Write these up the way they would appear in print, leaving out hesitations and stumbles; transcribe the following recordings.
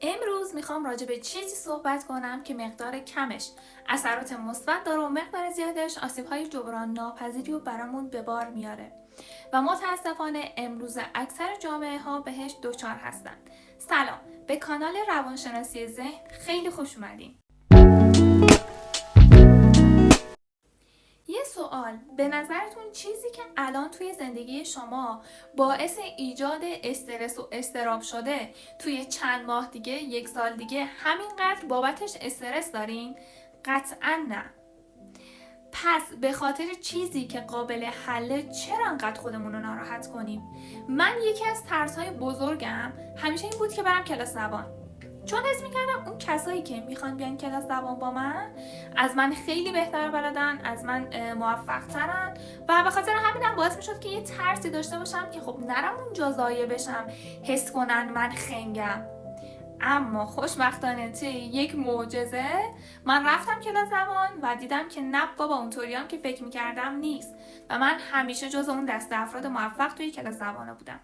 امروز میخوام راجع به چیزی صحبت کنم که مقدار کمش اثرات مثبت داره و مقدار زیادش آسیب‌های جبران ناپذیری رو برامون به بار میاره و متاسفانه امروز اکثر جامعه ها بهش دچار هستن. سلام، به کانال روانشناسی ذهن خیلی خوش اومدین. یه سوال، به نظرتون چیزی که الان توی زندگی شما باعث ایجاد استرس و اضطراب شده توی چند ماه دیگه، یک سال دیگه همینقدر بابتش استرس دارین؟ قطعا نه. پس به خاطر چیزی که قابل حله چرا انقدر خودمون رو ناراحت کنیم؟ من یکی از ترس‌های بزرگم همیشه این بود که برم کلاس زبان، چون حس میکردم اون کسایی که میخوان بیان کلاس زبان با من از من خیلی بهتر بلدن، از من موفق ترن و به خاطر همینم باعث میشد که یه ترسی داشته باشم که خب نرم اونجا ضایع بشم، حس کنن من خنگم. اما خوشبختانه توی یک معجزه من رفتم کلاس زبان و دیدم که نه بابا، اونطوریام که فکر میکردم نیست و من همیشه جز اون دسته افراد موفق توی کلاس زبانه بودم.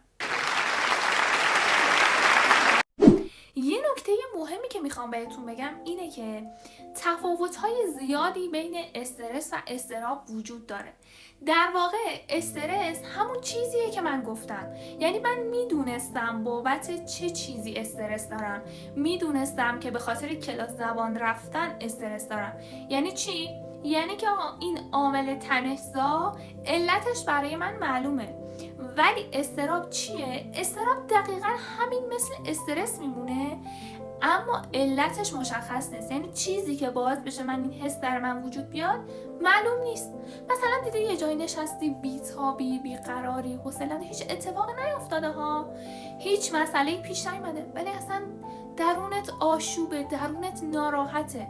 یه نکته مهمی که میخوام بهتون بگم اینه که تفاوت‌های زیادی بین استرس و اضطراب وجود داره. در واقع استرس همون چیزیه که من گفتم، یعنی من میدونستم بابت چه چیزی استرس دارم، میدونستم که به خاطر کلاس زبان رفتن استرس دارم. یعنی چی؟ یعنی که این عامل تنش‌زا علتش برای من معلومه. ولی اضطراب چیه؟ اضطراب دقیقا همین مثل استرس میمونه، اما علتش مشخص نیست. یعنی چیزی که باعث بشه من این حس در من وجود بیاد معلوم نیست. مثلا دیدی یه جایی نشستی بی‌تابی، بیقراری، حوصله‌ات هیچ اتفاقی نیفتاده ها، هیچ مسئله‌ای پیش نیومده، ولی اصلا درونت آشوبه، درونت ناراحته.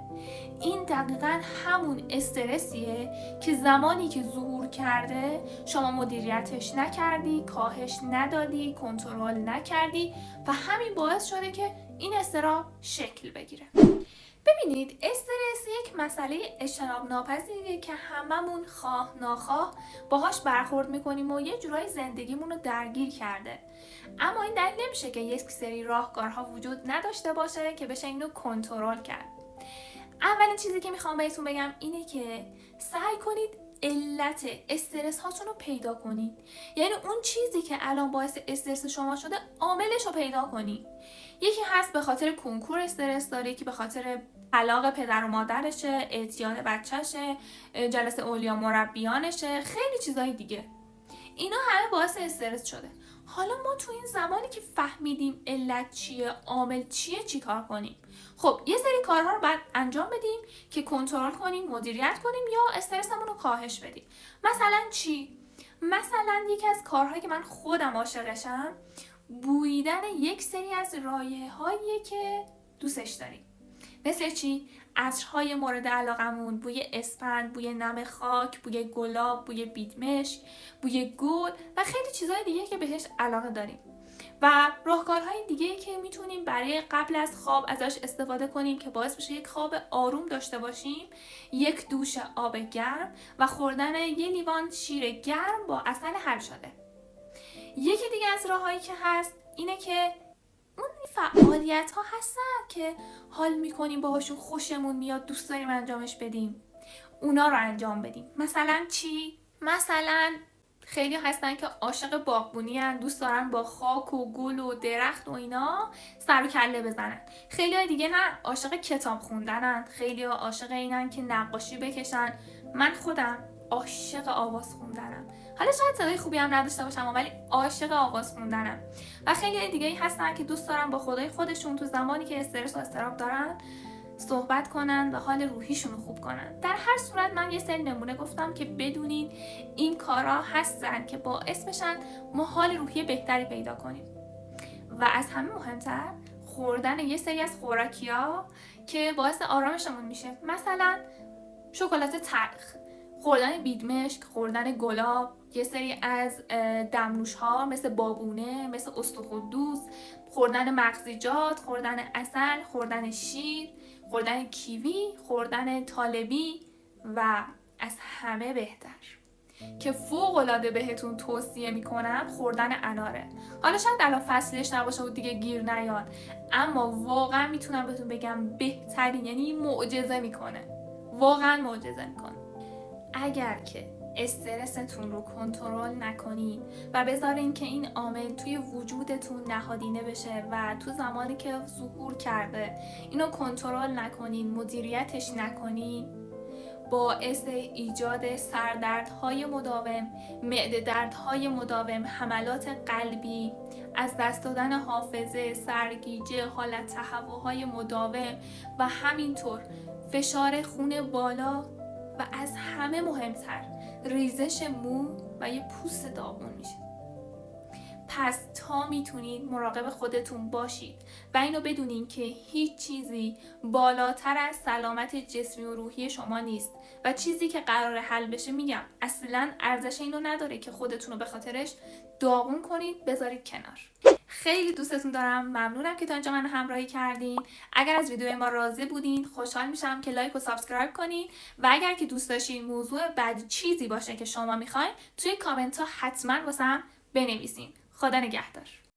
این دقیقا همون استرسیه که زمانی که ظهور کرده شما مدیریتش نکردی، کاهش ندادی، کنترل نکردی و همین باعث شده که این اضطراب شکل بگیره. ببینید، استرس یک مسئله اجتناب ناپذیریه که هممون خواه ناخواه باهاش برخورد میکنیم و یه جورایی زندگیمون رو درگیر کرده. اما این دلیل نمیشه که یک سری راهکارها وجود نداشته باشه که بشه اینو کنترل کرد. اولین چیزی که میخوام بهتون بگم اینه که سعی کنید علت استرس هاتون رو پیدا کنید. یعنی اون چیزی که الان باعث استرس شما شده عاملش رو پیدا کنید. یکی هست به خاطر کنکور استرس داره، یکی به خاطر طلاق پدر و مادرشه، اعتیاد بچهشه، جلسه اولیا مربیانشه، خیلی چیزای دیگه. اینا همه باعث استرس شده. حالا ما تو این زمانی که فهمیدیم علت چیه، عامل چیه، چی کار کنیم؟ خب یه سری کارها رو باید انجام بدیم که کنترل کنیم، مدیریت کنیم یا استرسمون رو کاهش بدیم. مثلا چی؟ مثلا یکی از کارهایی که من خودم عاشقشم بویدن یک سری از رایحه‌هایی که دوستش داریم. مثل چی؟ عطرهای مورد علاقمون، بوی اسفند، بوی نم خاک، بوی گلاب، بوی بیدمشک، بوی گل و خیلی چیزهای دیگه که بهش علاقه داریم. و راهکارهای دیگه که میتونیم برای قبل از خواب ازش استفاده کنیم که باعث بشه یک خواب آروم داشته باشیم، یک دوش آب گرم و خوردن یه لیوان شیر گرم با عسل حل شده. یکی دیگه از راههایی که هست اینه که اون فعالیت ها هستن که حال میکنیم باهاشون، خوشمون میاد، دوست داریم انجامش بدیم، اونا رو انجام بدیم. مثلا چی؟ مثلا خیلی هستن که عاشق باغبونی هن، دوست دارن با خاک و گل و درخت و اینا سر و کله بزنن. خیلی های دیگه نه، عاشق کتاب خوندنن، خیلی ها عاشق اینن که نقاشی بکشن. من خودم عاشق آواز خوندنم، حالا شاید صدای خوبی هم نداشته باشم ولی عاشق آواز خوندنم. و خیلی دیگه هستن که دوست دارن با خدای خودشون تو زمانی که استرس و اضطراب دارن صحبت کنن و حال روحیشون رو خوب کنن. در هر صورت من یه سری نمونه گفتم که بدونید این کارا هستن که باعث بشن ما حال روحی بهتری پیدا کنیم. و از همه مهمتر خوردن یه سری از خوراکی‌ها که باعث آرامشمون میشه. مثلا شکلات تلخ، خوردن بیدمشک، خوردن گلاب، یه سری از دمنوش‌ها مثل بابونه، مثل استخوندوس، خوردن مغزیجات، خوردن عسل، خوردن شیر، خوردن کیوی، خوردن طالبی و از همه بهتر که فوق‌العاده بهتون توصیه میکنم خوردن اناره. حالا شاید الان فصلش نباشه و دیگه گیر نیاد، اما واقعا میتونم بهتون بگم بهترین، یعنی معجزه میکنه، واقعا معجزه میکنه. اگر که استرستون رو کنترل نکنین و بذارین که این عامل توی وجودتون نهادینه بشه و تو زمانی که ظهور کرده اینو کنترل نکنین، مدیریتش نکنین، باعث ایجاد سردردهای مداوم، معده دردهای مداوم، حملات قلبی، از دست دادن حافظه، سرگیجه، حالت تهوعهای مداوم و همینطور فشار خون بالا و از همه مهمتر ریزش مو و یه پوست داغون میشه. پس تا میتونید مراقب خودتون باشید و اینو بدونین که هیچ چیزی بالاتر از سلامت جسمی و روحی شما نیست و چیزی که قراره حل بشه، میگم اصلا ارزش اینو نداره که خودتون رو به خاطرش داغون کنید، بذارید کنار. خیلی دوستتون دارم، ممنونم که تا اینجا من همراهی کردین. اگر از ویدیوی ما راضی بودین خوشحال میشم که لایک و سابسکرایب کنین و اگر که دوست داشتین موضوع بعدی چیزی باشه که شما میخواین توی کامنت ها حتما واسم بنویسین. خدا نگهدار.